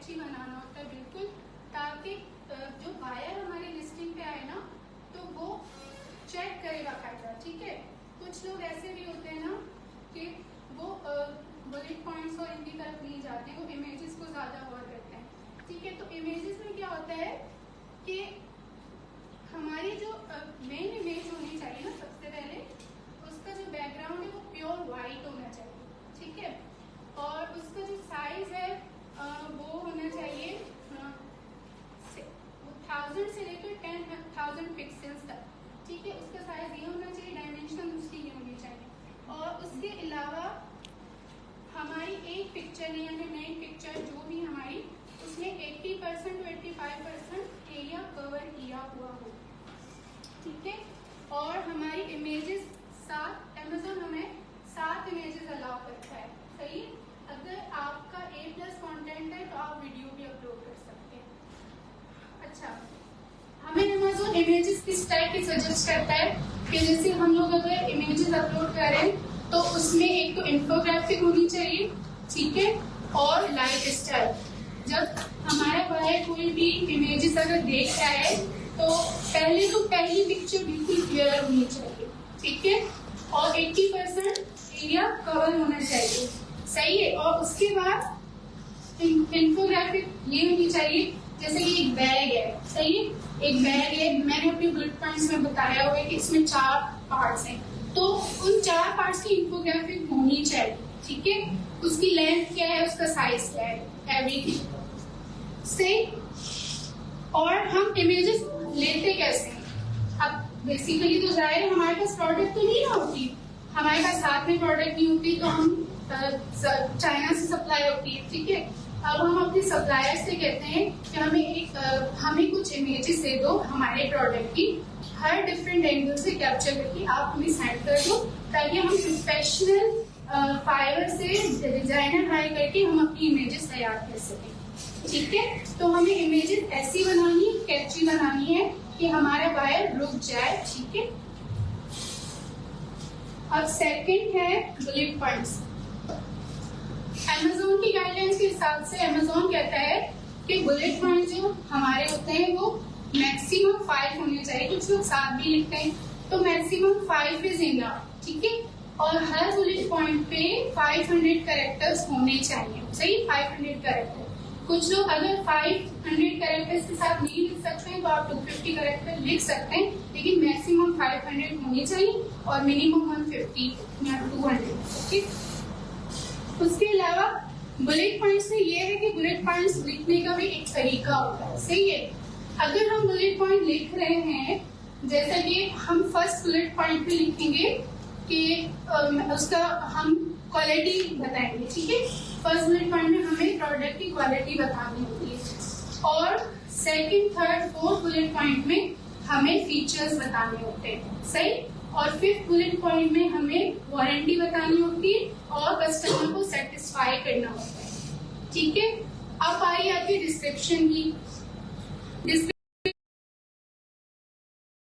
कैची बनाना होता है बिल्कुल, ताकि जो बायर हमारी लिस्टिंग पे आए ना तो वो चेक करेगा फायदा। ठीक है, कुछ लोग ऐसे भी होते हैं ना कि वो बुलेट पॉइंट्स और इनकी तरफ नहीं जाते, वो इमेजेस को ज्यादा गौर करते हैं। ठीक है, तो इमेजेस में क्या होता है कि हमारी जो मेन इमेज होनी चाहिए ना, सबसे पहले उसका जो बैकग्राउंड है वो प्योर व्हाइट होना चाहिए। ठीक है, और उसका जो साइज है वो होना चाहिए 1000 से लेकर 10,000 पिक्सल्स तक। ठीक है, उसका साइज ये होना चाहिए, डायमेंशन उसकी ये होनी चाहिए। और उसके अलावा हमारी एक पिक्चर है यानी मेन पिक्चर जो भी हमारी, उसमें 80% to 85% एरिया कवर किया हुआ हो। ठीक है, और हमारी इमेजेस 7, अमेज़न हमें 7 इमेजेस अलाउ करता है। सही, अगर आपका A+ कंटेंट है तो आप वीडियो भी अपलोड कर सकते हैं। अच्छा, हमें अमेज़न इमेजेस किस टाइप की सजेस्ट करता है कि जैसे हम लोग अगर इमेजेस अपलोड करें तो उसमें एक तो इंफोग्राफिक होनी चाहिए। ठीक है, और लाइफ स्टाइल। जब हमारा बायर कोई भी इमेजेस अगर देख रहा है तो पहले तो पहली पिक्चर बिल्कुल क्लियर होनी चाहिए। ठीक है, और 80% एरिया कवर होना चाहिए। सही है, और उसके बाद इंफोग्राफिक ये होनी चाहिए, जैसे कि एक बैग है। सही है, एक बैग है, मैंने अपने बुलेट पॉइंट्स में बताया हुआ है कि इसमें 4 पार्ट्स हैं, तो उन 4 पार्ट्स की इंफोग्राफिक होनी चाहिए। ठीक है, उसकी लेंथ क्या है, उसका साइज क्या है, एवरीथिंग। सही, और हम इमेजेस लेते कैसे हैं? अब बेसिकली तो जाहिर है हमारे पास प्रोडक्ट तो नहीं होती, हमारे पास हाथ में प्रोडक्ट नहीं होती, तो हम चाइना से सप्लाई होती है। ठीक है, अब हम अपने सप्लायर से कहते हैं कि हमें कुछ इमेजेस दे दो हमारे प्रोडक्ट की, हर डिफरेंट एंगल से कैप्चर करके आप हमें सेंड कर दो, ताकि हम प्रोफेशनल फाइवर से डिजाइनर हायर करके हम अपनी इमेजेस तैयार कर सकें। ठीक है, तो हमें इमेजेस ऐसी बनानी है, कैची बनानी है कि हमारा बायर रुक जाए। ठीक है, अब सेकंड है बुलेट पॉइंट्स। अमेज़न की गाइडलाइंस के हिसाब से अमेज़न कहता है कि बुलेट पॉइंट जो हमारे होते हैं वो मैक्सिमम 5 होने चाहिए। कुछ लोग 7 भी लिखते हैं, तो मैक्सिमम 5 इज इनफ। ठीक है, और हर बुलेट पॉइंट पे 500 कैरेक्टर्स होने चाहिए। सही, 500 कैरेक्टर। कुछ लोग अगर 500 कैरेक्टर्स के साथ नहीं लिख सकते हैं तो आप 250 कैरेक्टर लिख सकते हैं, लेकिन मैक्सिमम 500 होने चाहिए और मिनिमम 150 या 200। ठीक, उसके अलावा बुलेट पॉइंट्स में ये है कि बुलेट पॉइंट्स लिखने का भी एक तरीका होता है। सही है, अगर हम बुलेट पॉइंट लिख रहे हैं, जैसा कि हम फर्स्ट बुलेट पॉइंट पे लिखेंगे कि उसका हम क्वालिटी बताएंगे। ठीक है, फर्स्ट बुलेट पॉइंट में हमें प्रोडक्ट की क्वालिटी बतानी होती है, और second, third, fourth bullet point में हमें फीचर्स बताने होते हैं। सही, और फिफ्थ बुलेट पॉइंट में हमें वारंटी बतानी होती है और कस्टमर को सेटिस्फाई करना होता है। ठीक है, अब आई आपकी डिस्क्रिप्शन की।